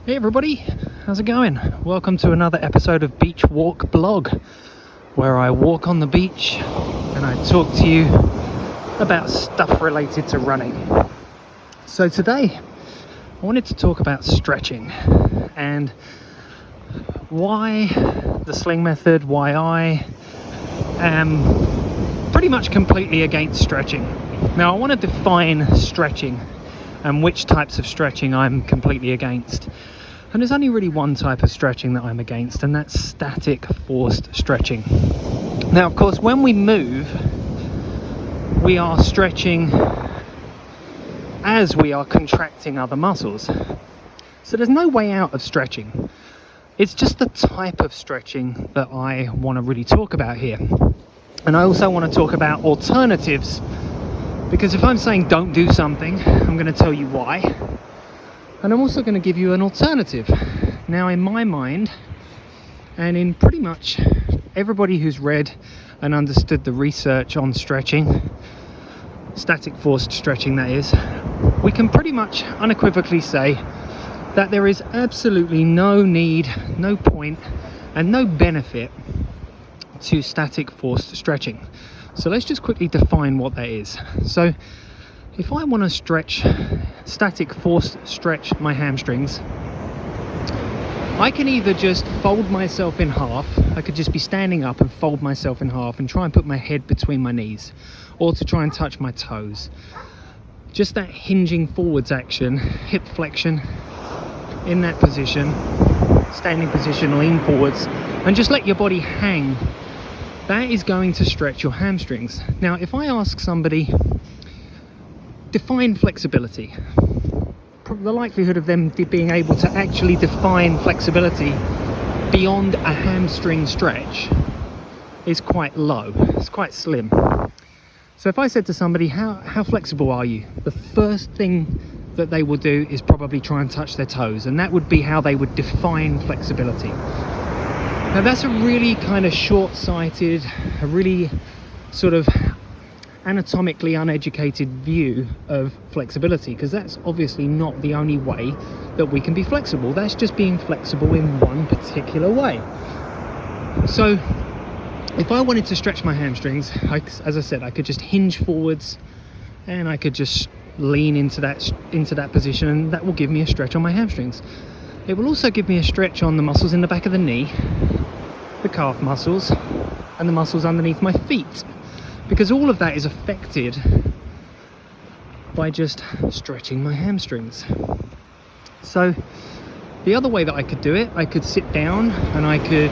Hey everybody, how's it going? Welcome to another episode of Beach Walk Blog, where I walk on the beach and I talk to you about stuff related to running. So today I wanted to talk about stretching and why the sling method, why I am pretty much completely against stretching. Now I want to define stretching and which types of stretching I'm completely against. And there's only really one type of stretching that I'm against, and that's static forced stretching. Now, of course, when we move, we are stretching as we are contracting other muscles. So there's no way out of stretching. It's just the type of stretching that I want to really talk about here. And I also want to talk about alternatives, because if I'm saying don't do something, I'm going to tell you why. And I'm also going to give you an alternative. Now, in my mind, and in pretty much everybody who's read and understood the research on stretching, static forced stretching that is, we can pretty much unequivocally say that there is absolutely no need, no point, and no benefit to static forced stretching. So let's just quickly define what that is. So if I want to static forced stretch my hamstrings, I can either just fold myself in half. I could just be standing up and fold myself in half and try and put my head between my knees, or to try and touch my toes. Just that hinging forwards action, hip flexion in that position, standing position, lean forwards, and just let your body hang. That is going to stretch your hamstrings. Now, if I ask somebody, define flexibility, the likelihood of them being able to actually define flexibility beyond a hamstring stretch is quite low. It's quite slim. So if I said to somebody, how flexible are you? The first thing that they will do is probably try and touch their toes, and that would be how they would define flexibility. Now that's a really kind of short-sighted, a really sort of anatomically uneducated view of flexibility, because that's obviously not the only way that we can be flexible. That's just being flexible in one particular way. So if I wanted to stretch my hamstrings, as I said, I could just hinge forwards and I could just lean into that position, and that will give me a stretch on my hamstrings. It will also give me a stretch on the muscles in the back of the knee, the calf muscles, and the muscles underneath my feet, because all of that is affected by just stretching my hamstrings. So the other way that I could do it, I could sit down and I could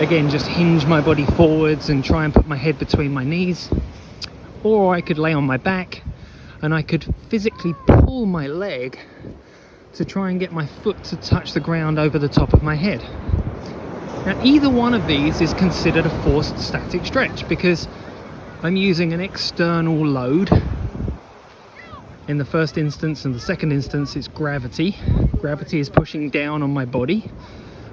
again just hinge my body forwards and try and put my head between my knees, or I could lay on my back and I could physically pull my leg to try and get my foot to touch the ground over the top of my head. Now, either one of these is considered a forced static stretch, because I'm using an external load. In the first instance and the second instance, it's gravity. Gravity is pushing down on my body,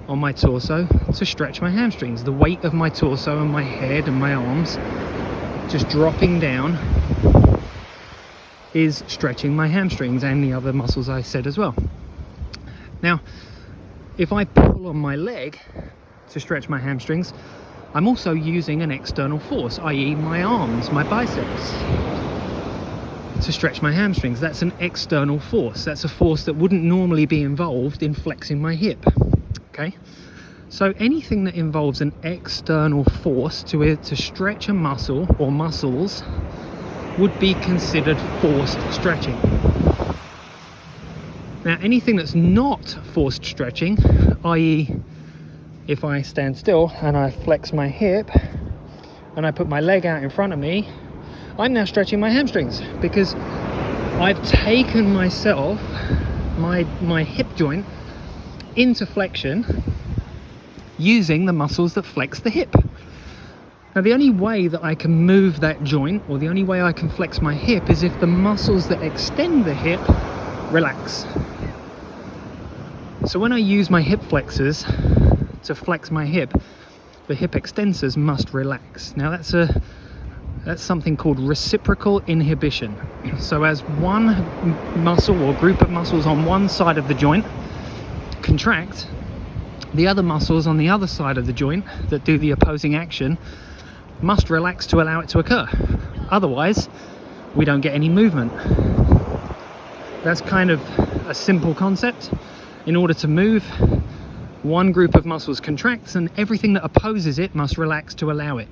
on my torso, to stretch my hamstrings. The weight of my torso and my head and my arms just dropping down is stretching my hamstrings and the other muscles I said as well. Now, if I pull on my leg to stretch my hamstrings, I'm also using an external force, i.e. my arms, my biceps, to stretch my hamstrings. That's an external force. That's a force that wouldn't normally be involved in flexing my hip. Okay? So anything that involves an external force to stretch a muscle or muscles would be considered forced stretching. Now, anything that's not forced stretching, i.e. if I stand still and I flex my hip and I put my leg out in front of me, I'm now stretching my hamstrings, because I've taken myself, my hip joint, into flexion using the muscles that flex the hip. Now, the only way that I can move that joint, or the only way I can flex my hip, is if the muscles that extend the hip relax. So when I use my hip flexors to flex my hip, the hip extensors must relax. Now that's something called reciprocal inhibition. So as one muscle or group of muscles on one side of the joint contract, the other muscles on the other side of the joint that do the opposing action must relax to allow it to occur. Otherwise, we don't get any movement. That's kind of a simple concept. In order to move, one group of muscles contracts and everything that opposes it must relax to allow it.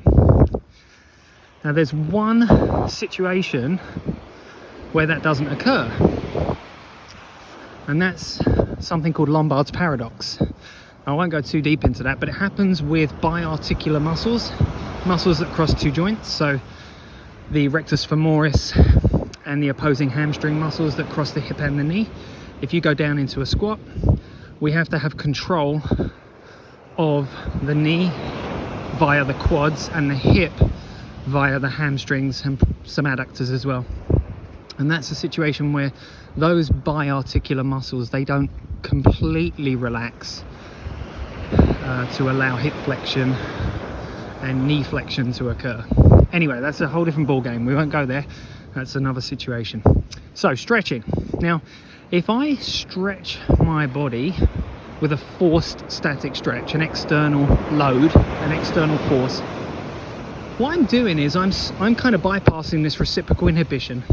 Now there's one situation where that doesn't occur, and that's something called Lombard's paradox. I won't go too deep into that, but it happens with biarticular muscles that cross two joints, so the rectus femoris and the opposing hamstring muscles that cross the hip and the knee. If you go down into a squat, we have to have control of the knee via the quads and the hip via the hamstrings and some adductors as well. And that's a situation where those biarticular muscles, they don't completely relax to allow hip flexion and knee flexion to occur. Anyway, that's a whole different ball game. We won't go there. That's another situation. So stretching. Now, if I stretch my body with a forced static stretch, an external load, an external force, what I'm doing is I'm kind of bypassing this reciprocal inhibition,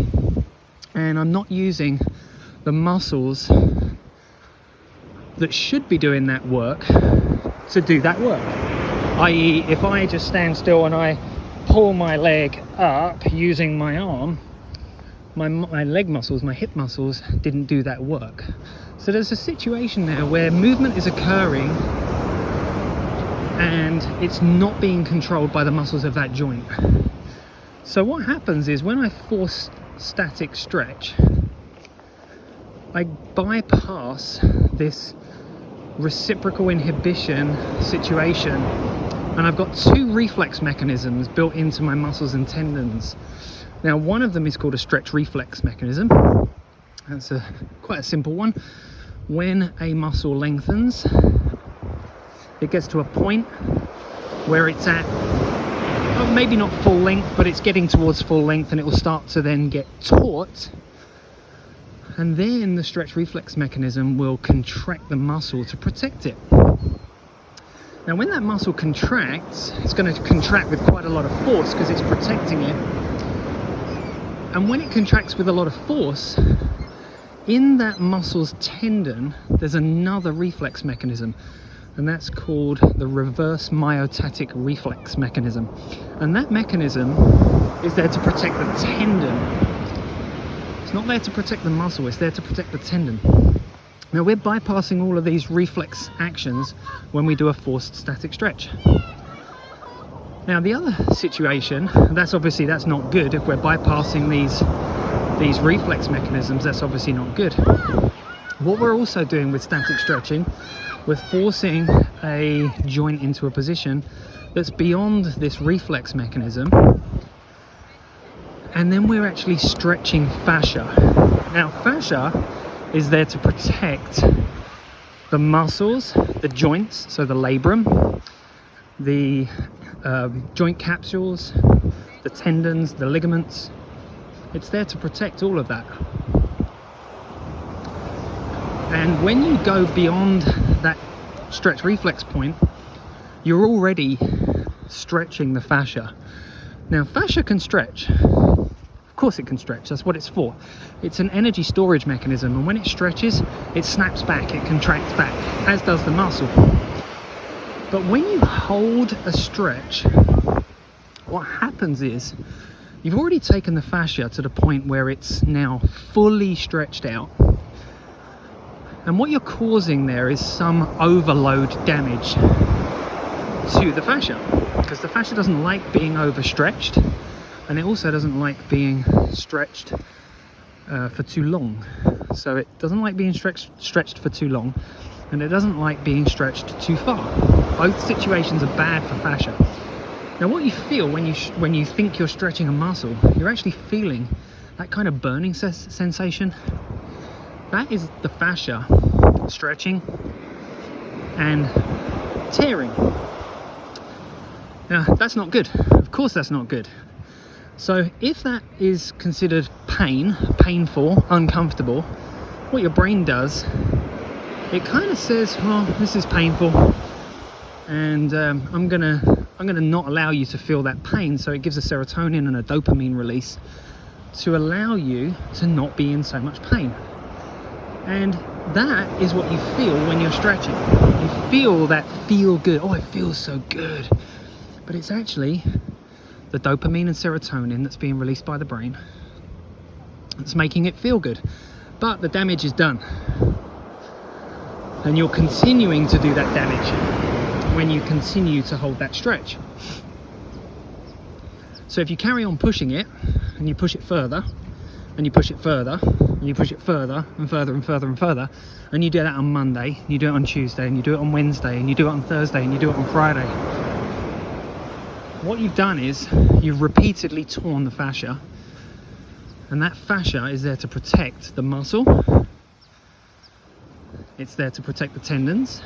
and I'm not using the muscles that should be doing that work to do that work. I.e., if I just stand still and I pull my leg up using my arm, my leg muscles, my hip muscles didn't do that work. So there's a situation there where movement is occurring and it's not being controlled by the muscles of that joint. So what happens is when I force static stretch, I bypass this reciprocal inhibition situation, and I've got two reflex mechanisms built into my muscles and tendons. Now, one of them is called a stretch reflex mechanism. That's quite a simple one. When a muscle lengthens, it gets to a point where it's at, maybe not full length, but it's getting towards full length, and it will start to then get taut. And then the stretch reflex mechanism will contract the muscle to protect it. Now, when that muscle contracts, it's going to contract with quite a lot of force because it's protecting it. And when it contracts with a lot of force, in that muscle's tendon, there's another reflex mechanism, and that's called the reverse myotatic reflex mechanism. And that mechanism is there to protect the tendon. It's not there to protect the muscle, it's there to protect the tendon. Now, we're bypassing all of these reflex actions when we do a forced static stretch. Now, the other situation, that's not good. If we're bypassing these reflex mechanisms, that's obviously not good. What we're also doing with static stretching, we're forcing a joint into a position that's beyond this reflex mechanism, and then we're actually stretching fascia. Now, fascia is there to protect the muscles, the joints, so the labrum, the joint capsules, the tendons, the ligaments. It's there to protect all of that. And when you go beyond that stretch reflex point, you're already stretching the fascia. Now, fascia can stretch. Of course it can stretch, that's what it's for. It's an energy storage mechanism, and when it stretches, it snaps back, it contracts back, as does the muscle. But when you hold a stretch, what happens is you've already taken the fascia to the point where it's now fully stretched out. And what you're causing there is some overload damage to the fascia, because the fascia doesn't like being overstretched, and it also doesn't like being stretched for too long. So it doesn't like being stretched for too long, and it doesn't like being stretched too far. Both situations are bad for fascia. Now, what you feel when you think you're stretching a muscle, you're actually feeling that kind of burning sensation. That is the fascia stretching and tearing. Now, that's not good. Of course that's not good. So if that is considered painful, uncomfortable, what your brain does it kind of says, well, this is painful, and I'm gonna not allow you to feel that pain. So it gives a serotonin and a dopamine release to allow you to not be in so much pain. And that is what you feel when you're stretching. You feel that feel good. Oh, it feels so good. But it's actually the dopamine and serotonin that's being released by the brain that's making it feel good. But the damage is done. And you're continuing to do that damage when you continue to hold that stretch. So if you carry on pushing it, and you push it further, and you push it further, and you push it further, and further, and further, and further, and you do that on Monday, you do it on Tuesday, and you do it on Wednesday, and you do it on Thursday, and you do it on Friday, what you've done is you've repeatedly torn the fascia, and that fascia is there to protect the muscle, it's there to protect the tendons,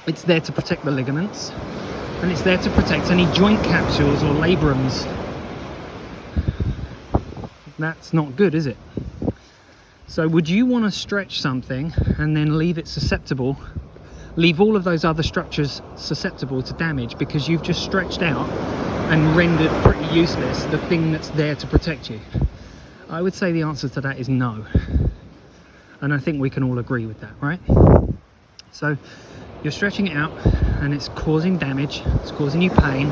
it's there to protect the ligaments, and it's there to protect any joint capsules or labrums. That's not good, is it? So would you want to stretch something and then leave it susceptible, leave all of those other structures susceptible to damage because you've just stretched out and rendered pretty useless the thing that's there to protect you? I would say the answer to that is no. And I think we can all agree with that, right? So you're stretching it out and it's causing damage, it's causing you pain,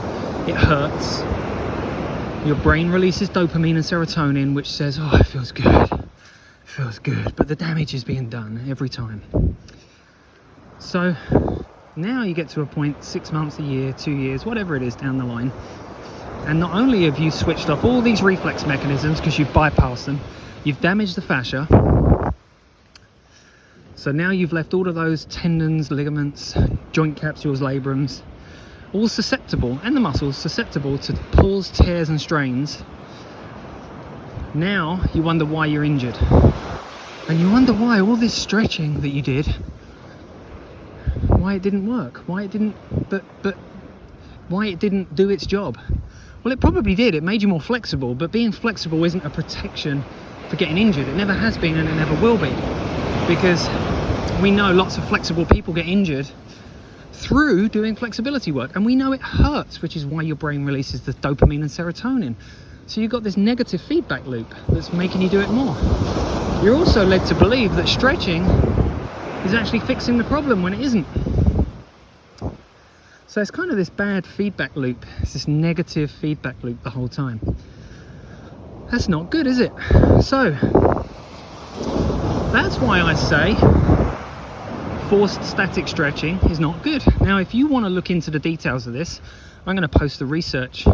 it hurts. Your brain releases dopamine and serotonin, which says, oh, it feels good, it feels good, but the damage is being done every time. So now you get to a point 6 months, a year, 2 years, whatever it is down the line, and not only have you switched off all these reflex mechanisms because you've bypassed them, you've damaged the fascia. So now you've left all of those tendons, ligaments, joint capsules, labrums, all susceptible, and the muscles susceptible to pulls, tears and strains. Now you wonder why you're injured. And you wonder why all this stretching that you did, why it didn't work, why it didn't do its job. Well, it probably did, it made you more flexible, but being flexible isn't a protection for getting injured. It never has been and it never will be. Because we know lots of flexible people get injured through doing flexibility work, and we know it hurts, which is why your brain releases the dopamine and serotonin. So you've got this negative feedback loop that's making you do it more. You're also led to believe that stretching is actually fixing the problem when it isn't. So it's kind of this bad feedback loop. It's this negative feedback loop the whole time. That's not good, is it? So that's why I say forced static stretching is not good. Now, if you want to look into the details of this, I'm going to post the research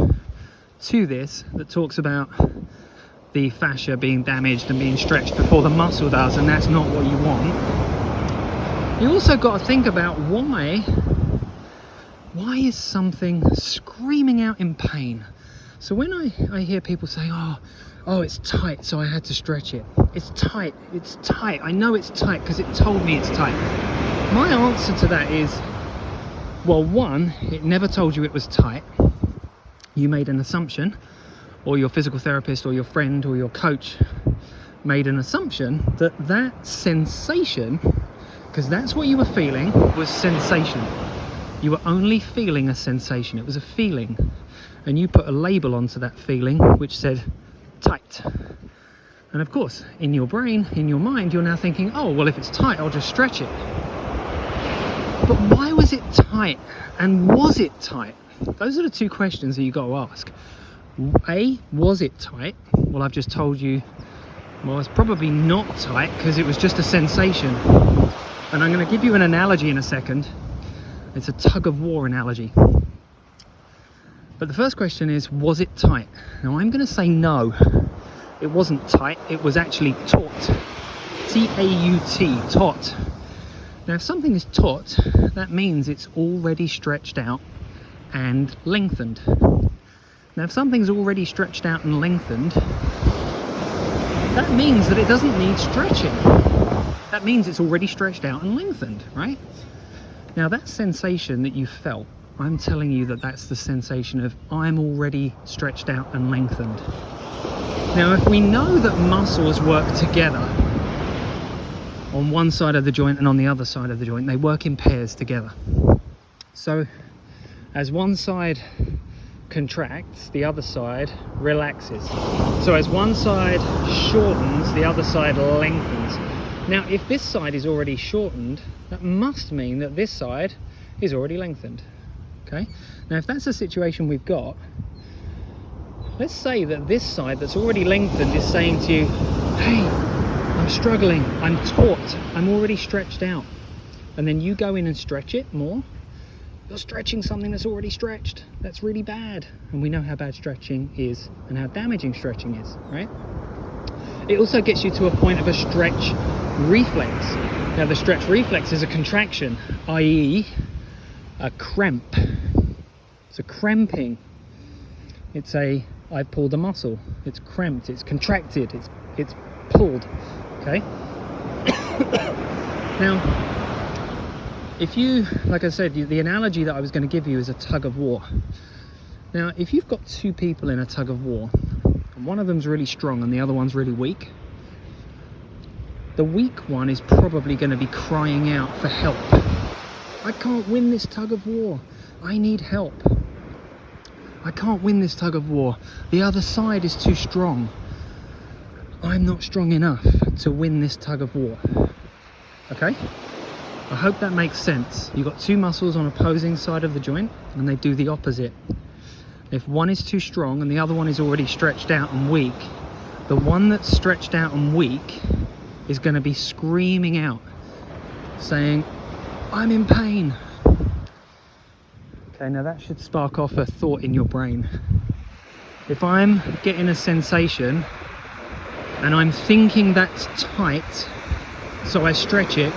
to this that talks about the fascia being damaged and being stretched before the muscle does, and that's not what you want. You also got to think about why is something screaming out in pain? So when I hear people say, oh, it's tight, so I had to stretch it. It's tight, I know it's tight because it told me it's tight. My answer to that is, well, one, it never told you it was tight. You made an assumption, or your physical therapist or your friend or your coach made an assumption that that sensation, because that's what you were feeling, was sensation. You were only feeling a sensation. It was a feeling. And you put a label onto that feeling which said tight. And of course, in your brain, in your mind, you're now thinking, oh, well, if it's tight, I'll just stretch it. But why was it tight? And was it tight? Those are the two questions that you got to ask. A, was it tight? Well, I've just told you, well, it's probably not tight because it was just a sensation. And I'm going to give you an analogy in a second. It's a tug of war analogy. But the first question is, was it tight? Now, I'm going to say no. It wasn't tight. It was actually taut. T-A-U-T, taut. Now, if something is taut, that means it's already stretched out and lengthened. Now, if something's already stretched out and lengthened, that means that it doesn't need stretching. That means it's already stretched out and lengthened, right? Now, that sensation that you felt, I'm telling you that that's the sensation of I'm already stretched out and lengthened. Now, if we know that muscles work together, on one side of the joint and on the other side of the joint. They work in pairs together. So as one side contracts, the other side relaxes. So as one side shortens, the other side lengthens. Now, if this side is already shortened, that must mean that this side is already lengthened. Okay? Now, if that's the situation we've got, let's say that this side that's already lengthened is saying to you, hey, I'm struggling, I'm taut, I'm already stretched out. And then you go in and stretch it more. You're stretching something that's already stretched. That's really bad. And we know how bad stretching is and how damaging stretching is, right? It also gets you to a point of a stretch reflex. Now, the stretch reflex is a contraction, i.e. a cramp. It's a cramping. It's a, I pulled a muscle. It's cramped, it's contracted, it's pulled, okay? Now, if you, like I said, the analogy that I was going to give you is a tug of war. Now, if you've got two people in a tug of war, and one of them's really strong and the other one's really weak, the weak one is probably going to be crying out for help. I can't win this tug of war. I need help. I can't win this tug of war. The other side is too strong. I'm not strong enough to win this tug of war. Okay? I hope that makes sense. You've got two muscles on opposing side of the joint and they do the opposite. If one is too strong and the other one is already stretched out and weak, the one that's stretched out and weak is going to be screaming out, saying, I'm in pain. Okay, now that should spark off a thought in your brain. If I'm getting a sensation and I'm thinking that's tight, so I stretch it,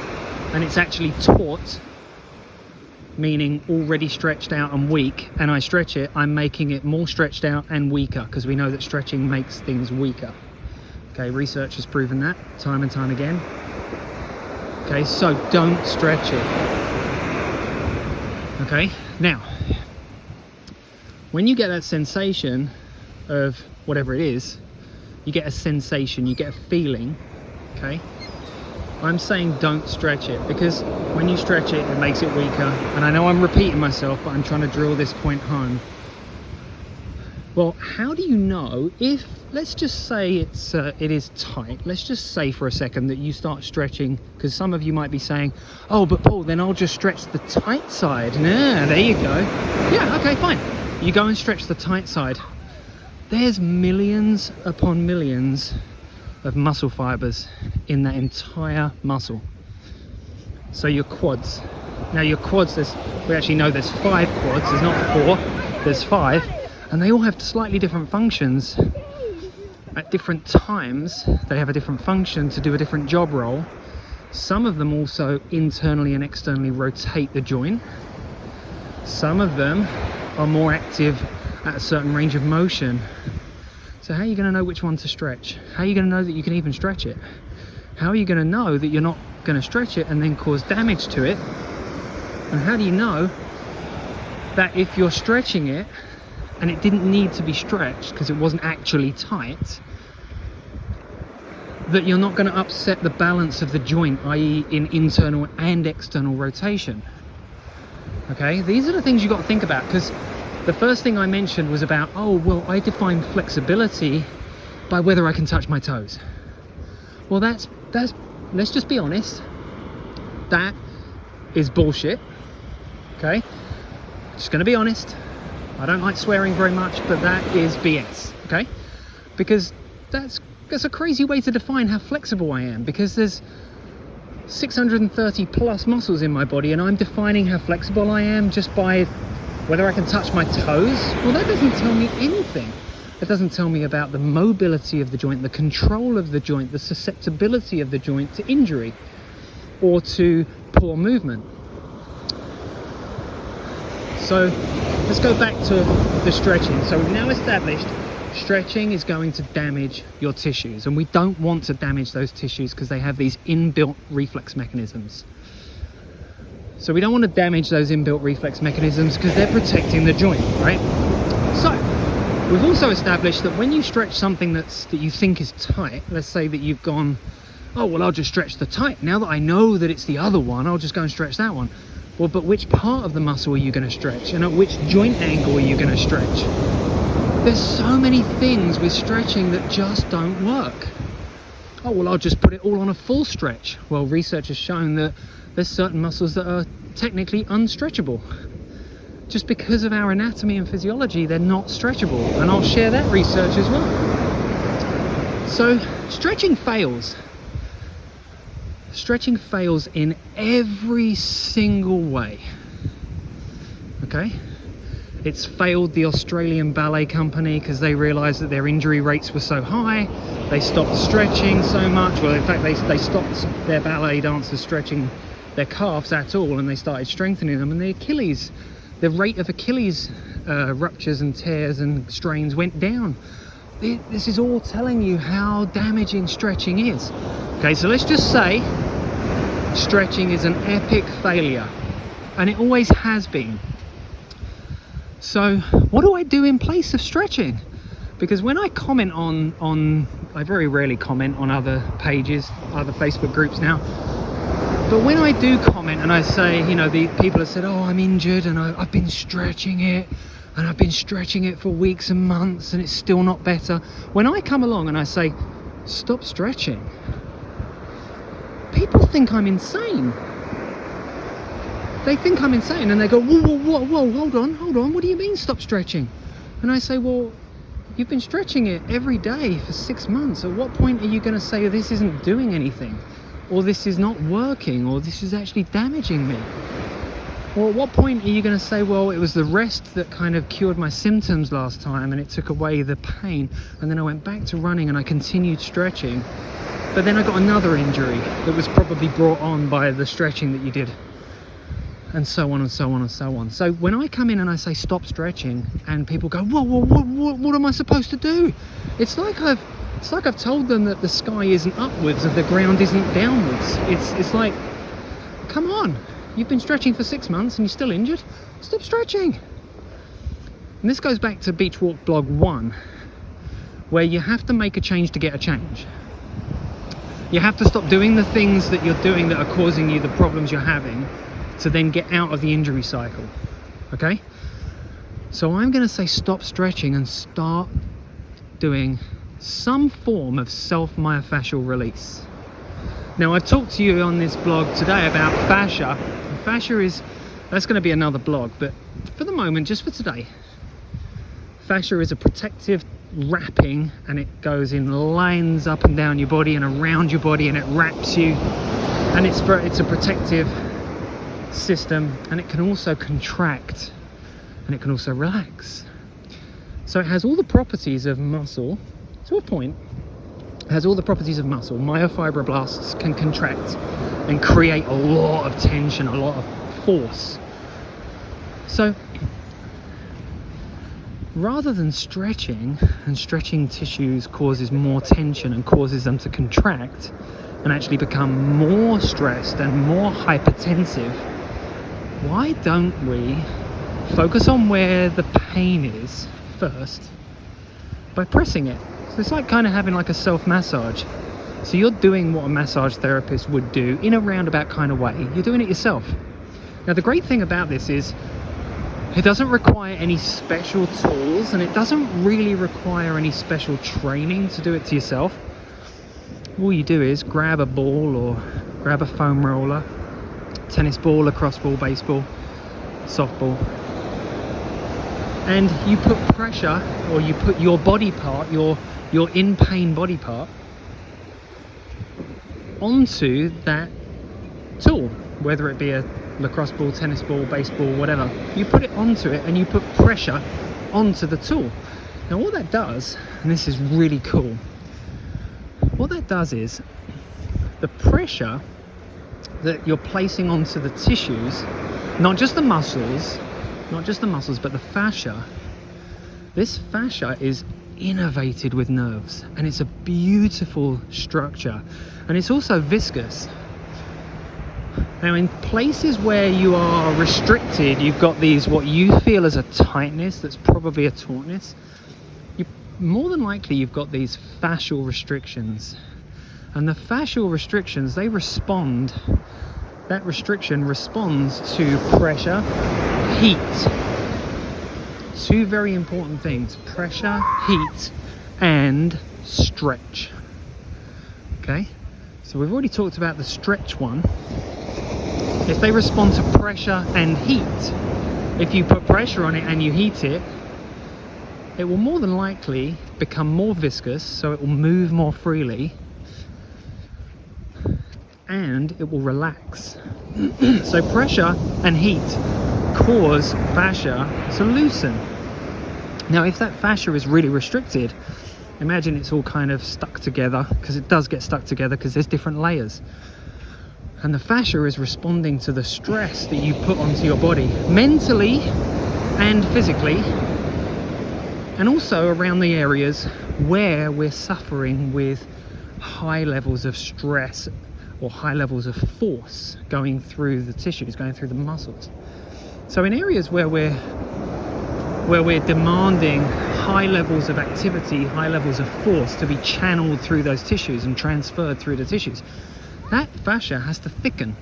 and it's actually taut, meaning already stretched out and weak, and I stretch it, I'm making it more stretched out and weaker, because we know that stretching makes things weaker. Okay, research has proven that time and time again. Okay, so don't stretch it. Okay, now, when you get that sensation of whatever it is, you get a sensation, you get a feeling, okay? I'm saying don't stretch it, because when you stretch it, it makes it weaker. And I know I'm repeating myself, but I'm trying to drill this point home. Well, how do you know if, let's just say it is tight. Let's just say for a second that you start stretching, because some of you might be saying, oh, but Paul, then I'll just stretch the tight side. Nah, there you go. Yeah, okay, fine. You go and stretch the tight side. There's millions upon millions of muscle fibers in that entire muscle. So your quads. Now your quads, we actually know there's 5 quads, there's not 4, there's 5, and they all have slightly different functions. At different times, they have a different function to do a different job role. Some of them also internally and externally rotate the joint. Some of them are more active at a certain range of motion. So how are you going to know which one to stretch? How are you going to know that you can even stretch it? How are you going to know that you're not going to stretch it and then cause damage to it? And how do you know that if you're stretching it and it didn't need to be stretched because it wasn't actually tight, that you're not going to upset the balance of the joint, i.e. in internal and external rotation? Okay, these are the things you've got to think about, because the first thing I mentioned was about, oh, well, I define flexibility by whether I can touch my toes. Well, that's let's just be honest, that is bullshit. Okay, just going to be honest. I don't like swearing very much, but that is BS. Okay, because that's a crazy way to define how flexible I am, because there's 630 plus muscles in my body, and I'm defining how flexible I am just by whether I can touch my toes. Well, that doesn't tell me anything. It doesn't tell me about the mobility of the joint, the control of the joint, the susceptibility of the joint to injury or to poor movement. So let's go back to the stretching. So we've now established stretching is going to damage your tissues, and we don't want to damage those tissues because they have these inbuilt reflex mechanisms. So we don't want to damage those inbuilt reflex mechanisms because they're protecting the joint, right? So we've also established that when you stretch something that you think is tight, let's say that you've gone Oh, well, I'll just stretch the tight. Now that I know that it's the other one, I'll just go and stretch that one. Well, but which part of the muscle are you going to stretch? And at which joint angle are you going to stretch? There's so many things with stretching that just don't work. Oh, well, I'll just put it all on a full stretch. Well, research has shown that there's certain muscles that are technically unstretchable. Just because of our anatomy and physiology, they're not stretchable. And I'll share that research as well. So, stretching fails. Stretching fails in every single way. Okay? It's failed the Australian Ballet Company because they realised that their injury rates were so high. They stopped stretching so much. Well, in fact, they stopped their ballet dancers stretching their calves at all, and they started strengthening them. And the rate of Achilles ruptures and tears and strains went down. This is all telling you how damaging stretching is. Okay, so let's just say stretching is an epic failure, and it always has been. So what do I do in place of stretching? Because when I comment on I very rarely comment on other pages, other Facebook groups now, but when I do comment and I say, you know, the people have said, oh, I'm injured and I've been stretching it, and I've been stretching it for weeks and months and it's still not better. When I come along and I say, stop stretching, people think I'm insane. They think I'm insane, and they go, whoa, hold on, what do you mean stop stretching? And I say, well, you've been stretching it every day for 6 months. At what point are you going to say, oh, this isn't doing anything, or this is not working, or this is actually damaging me? Or at what point are you going to say, well, it was the rest that kind of cured my symptoms last time and it took away the pain, and then I went back to running and I continued stretching, but then I got another injury that was probably brought on by the stretching that you did, and so on and so on and so on. So when I come in and I say stop stretching, and people go, whoa, what am I supposed to do? It's like I've told them that the sky isn't upwards and the ground isn't downwards. It's like, come on, you've been stretching for 6 months and you're still injured. Stop stretching. And this goes back to Beach Walk Blog 1, where you have to make a change to get a change. You have to stop doing the things that you're doing that are causing you the problems you're having, to then get out of the injury cycle. Okay? So I'm going to say stop stretching and start doing some form of self-myofascial release. Now, I've talked to you on this blog today about fascia. That's going to be another blog, but for the moment, just for today, fascia is a protective wrapping, and it goes in lines up and down your body and around your body, and it wraps you, and it's a protective system, and it can also contract and it can also relax. So it has all the properties of muscle to a point. It has all the properties of muscle. Myofibroblasts can contract and create a lot of tension, a lot of force. So rather than stretching, and stretching tissues causes more tension and causes them to contract and actually become more stressed and more hypertensive, why don't we focus on where the pain is first by pressing it? So it's like kind of having like a self-massage. So you're doing what a massage therapist would do in a roundabout kind of way. You're doing it yourself. Now, the great thing about this is it doesn't require any special tools, and it doesn't really require any special training to do it to yourself. All you do is grab a ball or grab a foam roller, tennis ball, lacrosse ball, baseball, softball, and you put pressure, or you put your body part, your in pain body part, onto that tool, whether it be a lacrosse ball, tennis ball, baseball, whatever. You put it onto it and you put pressure onto the tool. Now what that does, and this is really cool, what that does is the pressure that you're placing onto the tissues, not just the muscles, but the fascia. This fascia is innervated with nerves, and it's a beautiful structure, and it's also viscous. Now, in places where you are restricted, you've got these, what you feel as a tightness that's probably a tautness. More than likely, you've got these fascial restrictions. And the fascial restrictions, they respond, that restriction responds to pressure, heat. Two very important things: pressure, heat, and stretch. Okay, so we've already talked about the stretch one. If they respond to pressure and heat, if you put pressure on it and you heat it, it will more than likely become more viscous, so it will move more freely, and it will relax. So pressure and heat cause fascia to loosen. Now if that fascia is really restricted, imagine it's all kind of stuck together, because it does get stuck together because there's different layers, and the fascia is responding to the stress that you put onto your body mentally and physically, and also around the areas where we're suffering with high levels of stress or high levels of force going through the tissues, going through the muscles. So in areas where we're demanding high levels of activity, high levels of force to be channeled through those tissues and transferred through the tissues, that fascia has to thicken.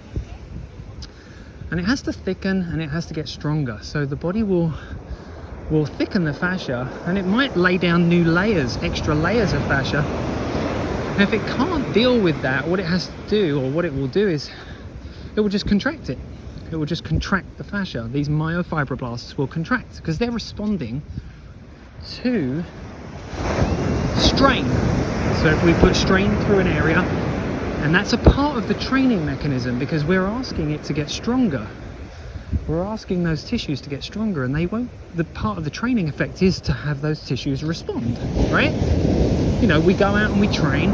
And it has to thicken and it has to get stronger. So the body will thicken the fascia, and it might lay down new layers, extra layers of fascia. And if it can't deal with that, what it has to do, or what it will do, is it will just contract it. It will just contract the fascia. These myofibroblasts will contract because they're responding to strain. So if we put strain through an area, and that's a part of the training mechanism, because we're asking it to get stronger. We're asking those tissues to get stronger, and they won't. The part of the training effect is to have those tissues respond, right? You know, we go out and we train.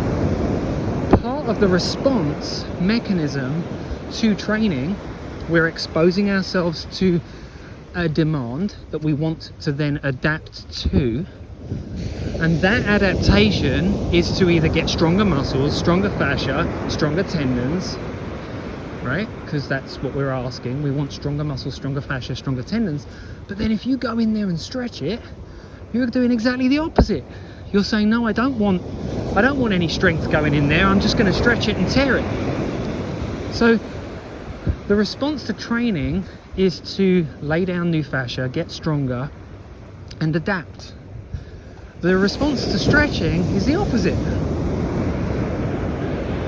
Part of the response mechanism to training, we're exposing ourselves to a demand that we want to then adapt to, and that adaptation is to either get stronger muscles, stronger fascia, stronger tendons, right? Because that's what we're asking. We want stronger muscles, stronger fascia, stronger tendons. But then if you go in there and stretch it, you're doing exactly the opposite. You're saying, no, I don't want any strength going in there. I'm just going to stretch it and tear it. So the response to training is to lay down new fascia, get stronger, and adapt. The response to stretching is the opposite,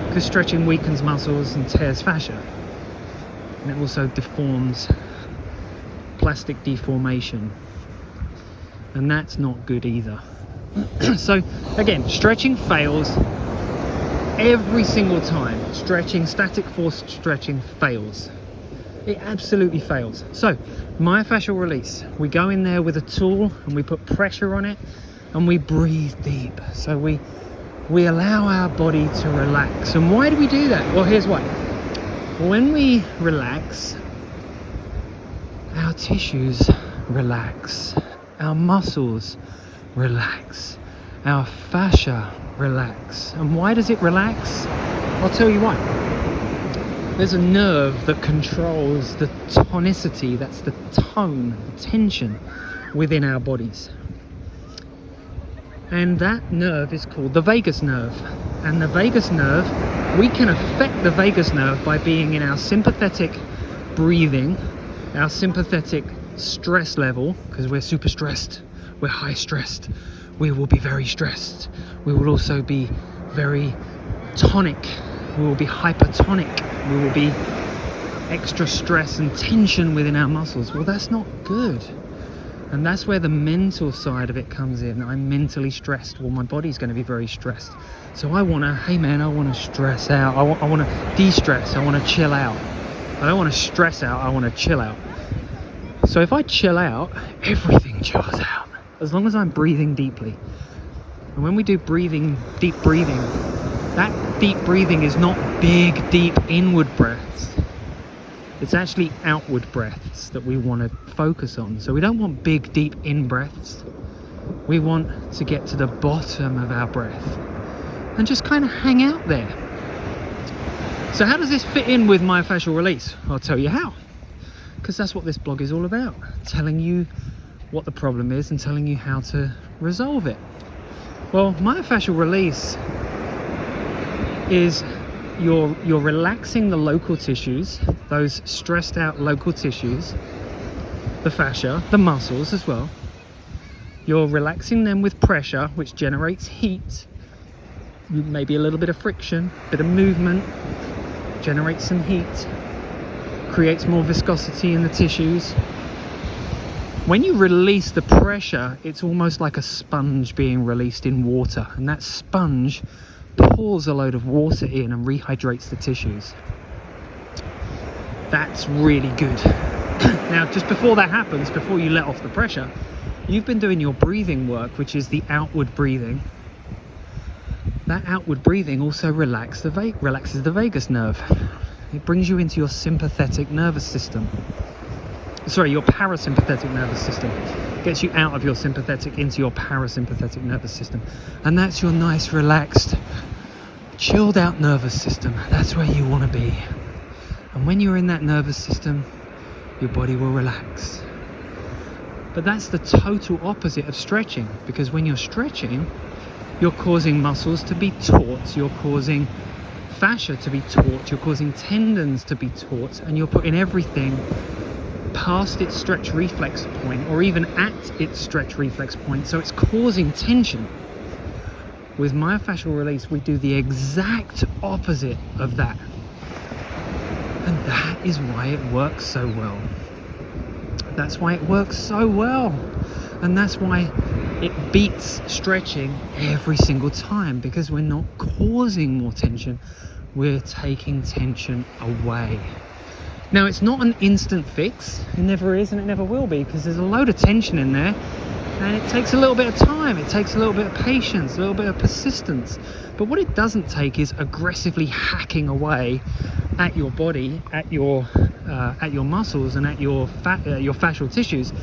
because stretching weakens muscles and tears fascia, and it also deforms, plastic deformation, and that's not good either. So again, stretching fails every single time. Stretching, static force stretching fails. It absolutely fails. So myofascial release, we go in there with a tool and we put pressure on it and we breathe deep. So we allow our body to relax. And why do we do that? Well, here's why. When we relax, our tissues relax, our muscles relax, our fascia relax. And why does it relax? I'll tell you why. There's a nerve that controls the tonicity, that's the tone, the tension within our bodies. And that nerve is called the vagus nerve. And the vagus nerve, we can affect the vagus nerve by being in our sympathetic breathing, our sympathetic stress level, because we're super stressed, we're high stressed, we will be very stressed. We will also be very tonic, we will be hypertonic, we will be extra stress and tension within our muscles. Well, that's not good. And that's where the mental side of it comes in. I'm mentally stressed. Well, my body's going to be very stressed. So I want to, hey man, I want to stress out. I want to de-stress. I want to chill out. I don't want to stress out. I want to chill out. So if I chill out, everything chills out. As long as I'm breathing deeply. And when we do deep breathing, that deep breathing is not big, deep inward breaths. It's actually outward breaths that we want to focus on. So we don't want big, deep in breaths. We want to get to the bottom of our breath and just kind of hang out there. So how does this fit in with myofascial release? I'll tell you how. Because that's what this blog is all about. Telling you what the problem is and telling you how to resolve it. Well, myofascial release is you're relaxing the local tissues, those stressed out local tissues, the fascia, the muscles as well. You're relaxing them with pressure, which generates heat, maybe a little bit of friction, a bit of movement, generates some heat, creates more viscosity in the tissues. When you release the pressure, it's almost like a sponge being released in water, and that sponge pours a load of water in and rehydrates the tissues. That's really good. Now, just before that happens, before you let off the pressure, you've been doing your breathing work, which is the outward breathing. That outward breathing also relaxes the vagus nerve. It brings you into your sympathetic nervous system. Sorry, your parasympathetic nervous system. Gets you out of your sympathetic into your parasympathetic nervous system. And that's your nice, relaxed, chilled out nervous system. That's where you want to be. And when you're in that nervous system, your body will relax. But that's the total opposite of stretching, because when you're stretching, you're causing muscles to be taut, you're causing fascia to be taut, you're causing tendons to be taut, and you're putting everything past its stretch reflex point, or even at its stretch reflex point, so it's causing tension. With myofascial release, we do the exact opposite of that. And that is why it works so well. That's why it works so well. And that's why it beats stretching every single time, because we're not causing more tension, we're taking tension away. Now, it's not an instant fix. It never is, and it never will be, because there's a load of tension in there, and it takes a little bit of time, it takes a little bit of patience, a little bit of persistence. But what it doesn't take is aggressively hacking away at your body, at your muscles, and at your fascial tissues.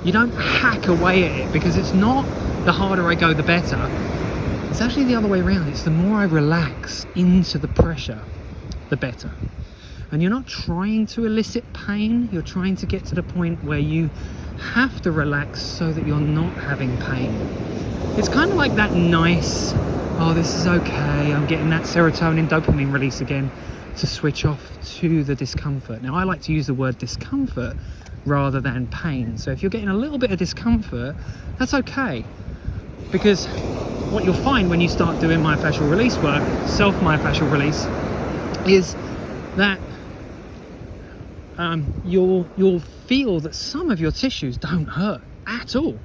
You don't hack away at it, because it's not the harder I go, the better. It's actually the other way around. It's the more I relax into the pressure, the better. And you're not trying to elicit pain, you're trying to get to the point where you have to relax so that you're not having pain. It's kind of like that nice, oh, this is okay, I'm getting that serotonin, dopamine release again, to switch off to the discomfort. Now, I like to use the word discomfort rather than pain. So if you're getting a little bit of discomfort, that's okay. Because what you'll find when you start doing myofascial release work, self-myofascial release, is that you'll feel that some of your tissues don't hurt at all.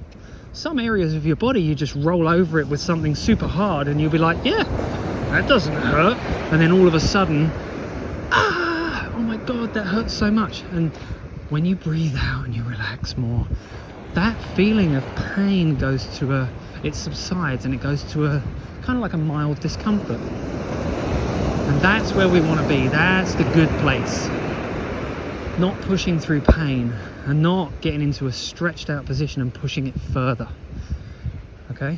Some areas of your body, you just roll over it with something super hard and you'll be like, yeah, that doesn't hurt. And then all of a sudden, oh my God, that hurts so much. And when you breathe out and you relax more, that feeling of pain it subsides, and it goes to a kind of like a mild discomfort. And that's where we want to be. That's the good place. Not pushing through pain and not getting into a stretched out position and pushing it further. Okay?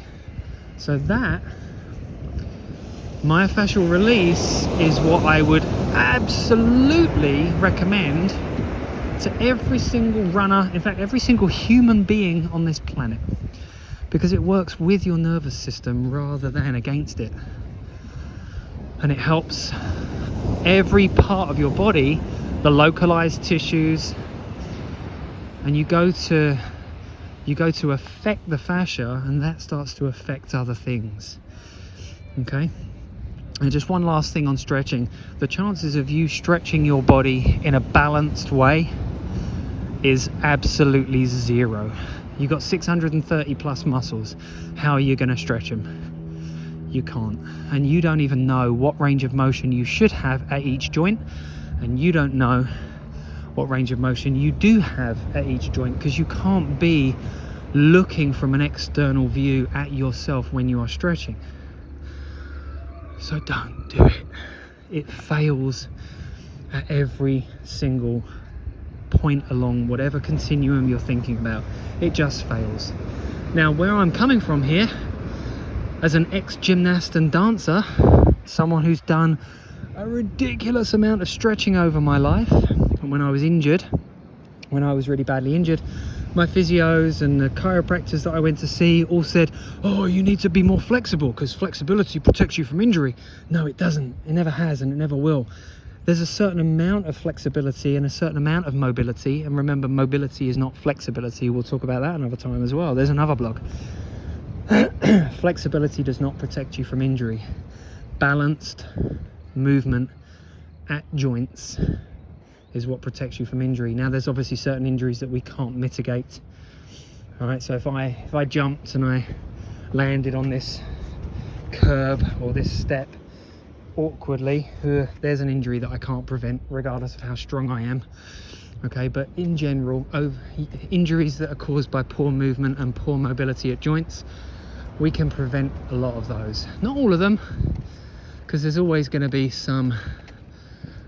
So that myofascial release is what I would absolutely recommend to every single runner, in fact every single human being on this planet, because it works with your nervous system rather than against it, and it helps every part of your body, the localized tissues, and you go to affect the fascia, and that starts to affect other things. Okay? And just one last thing on stretching. The chances of you stretching your body in a balanced way is absolutely zero. You've got 630 plus muscles. How are you going to stretch them? You can't. And you don't even know what range of motion you should have at each joint, and you don't know what range of motion you do have at each joint, because you can't be looking from an external view at yourself when you are stretching. So don't do it. It fails at every single point along whatever continuum you're thinking about. It just fails. Now, where I'm coming from here, as an ex-gymnast and dancer, someone who's done a ridiculous amount of stretching over my life, and when I was injured, when I was really badly injured, my physios and the chiropractors that I went to see all said, oh, you need to be more flexible because flexibility protects you from injury. No, it doesn't. It never has, and it never will. There's a certain amount of flexibility and a certain amount of mobility, and remember, mobility is not flexibility. We'll talk about that another time as well. There's another blog. Flexibility does not protect you from injury. Balanced movement at joints is what protects you from injury. Now, there's obviously certain injuries that we can't mitigate. All right, so if I jumped and I landed on this curb or this step awkwardly, there's an injury that I can't prevent regardless of how strong I am. Okay, but in general, injuries that are caused by poor movement and poor mobility at joints, we can prevent a lot of those. Not all of them, because there's always going to be some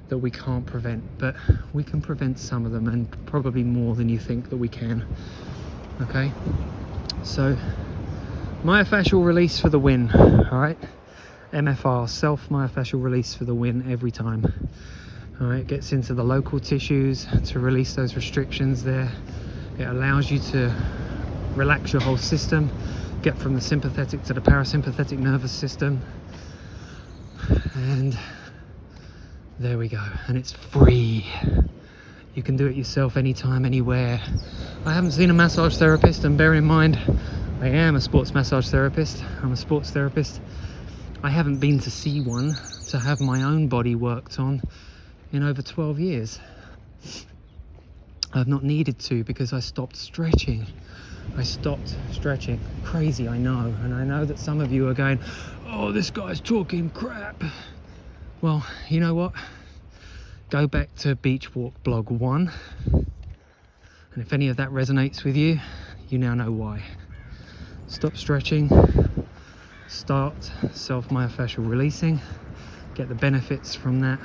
that we can't prevent, but we can prevent some of them, and probably more than you think that we can. Okay, so myofascial release for the win. All right, MFR, self myofascial release for the win every time. All right, gets into the local tissues to release those restrictions there. It allows you to relax your whole system, get from the sympathetic to the parasympathetic nervous system, and there we go. And it's free. You can do it yourself anytime, anywhere. I haven't seen a massage therapist, and bear in mind, I am a sports massage therapist. I'm a sports therapist. I haven't been to see one to have my own body worked on in over 12 years. I've not needed to because I stopped stretching. Crazy, I know. And I know that some of you are going, oh, this guy's talking crap. Well, you know what? Go back to Beach Walk blog 1. And if any of that resonates with you, you now know why. Stop stretching. Start self-myofascial releasing. Get the benefits from that.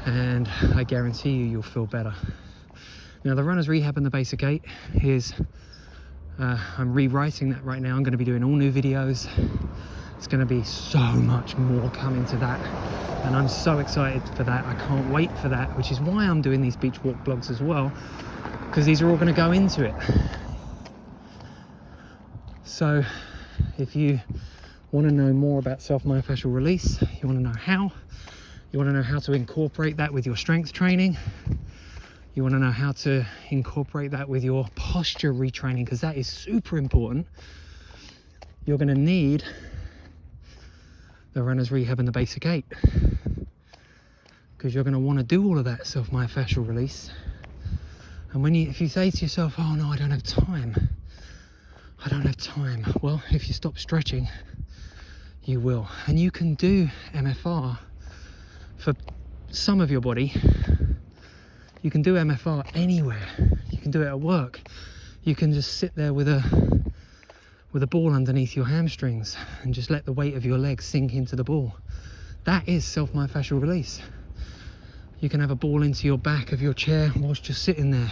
And I guarantee you'll feel better. Now, the runner's rehab and the basic 8 is, I'm rewriting that right now. I'm going to be doing all new videos. It's going to be so much more coming to that, and I'm so excited for that. I can't wait for that, which is why I'm doing these beach walk blogs as well, because these are all going to go into it. So if you want to know more about self-myofascial release, you want to know how to incorporate that with your strength training, you want to know how to incorporate that with your posture retraining, because that is super important, you're going to need the runner's rehab and the basic 8, because you're going to want to do all of that self-myofascial release. And if you say to yourself, oh no, I don't have time, well, if you stop stretching, you will. And you can do MFR for some of your body. You can do MFR anywhere. You can do it at work. You can just sit there with a ball underneath your hamstrings and just let the weight of your legs sink into the ball. That is self-myofascial release. You can have a ball into your back of your chair whilst you're sitting there.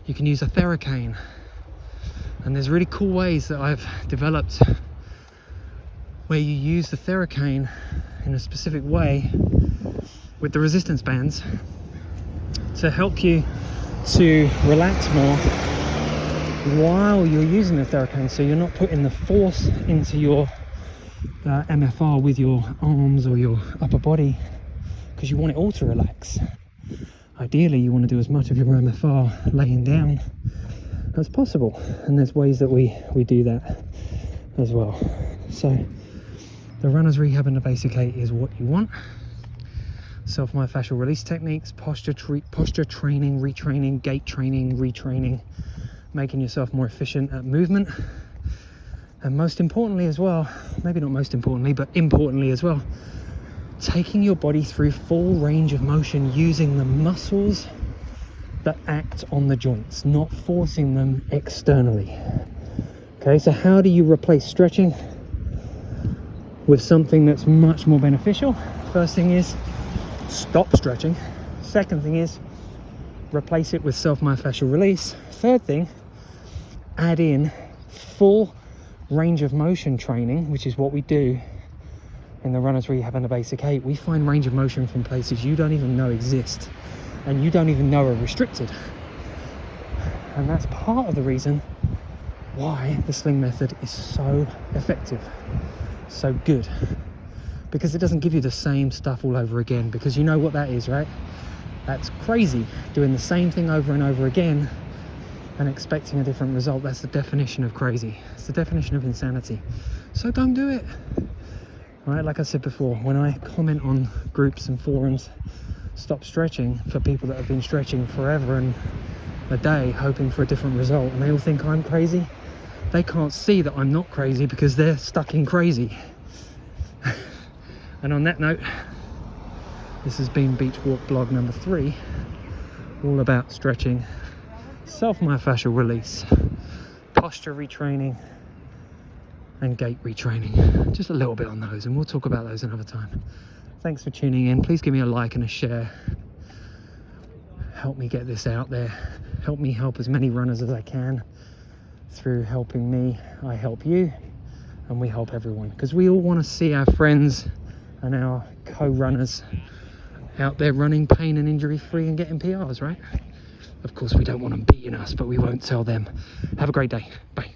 You can use a theracane. And there's really cool ways that I've developed where you use the theracane in a specific way with the resistance bands to help you to relax more while you're using the theracane, so you're not putting the force into your MFR with your arms or your upper body, because you want it all to relax. Ideally, you want to do as much of your MFR laying down as possible, and there's ways that we do that as well. So the runner's rehab and the basic 8 is what you want. Self-myofascial release techniques, posture training, retraining, gait training, retraining, making yourself more efficient at movement, and most importantly as well, maybe not most importantly, but importantly as well, taking your body through full range of motion using the muscles that act on the joints, not forcing them externally. Okay, so how do you replace stretching with something that's much more beneficial? First thing is stop stretching. Second thing is replace it with self-myofascial release. Third thing, add in full range of motion training, which is what we do in the runner's rehab and the basic 8. We find range of motion from places you don't even know exist and you don't even know are restricted. And that's part of the reason why the sling method is so effective, so good, because it doesn't give you the same stuff all over again, because you know what that is, right? That's crazy, doing the same thing over and over again and expecting a different result. That's the definition of crazy. It's the definition of insanity. So don't do it. Right, like I said before, when I comment on groups and forums, stop stretching, for people that have been stretching forever and a day hoping for a different result, and they all think I'm crazy, they can't see that I'm not crazy because they're stuck in crazy. And on that note, this has been Beach Walk blog number 3, all about stretching, self-myofascial release, posture retraining, and gait retraining. Just a little bit on those, and we'll talk about those another time. Thanks for tuning in. Please give me a like and a share. Help me get this out there. Help me help as many runners as I can. Through helping me, I help you, and we help everyone, because we all want to see our friends and our co-runners out there running pain and injury free and getting PRs, right? Of course we don't want them beating us, but we won't tell them. Have a great day. Bye.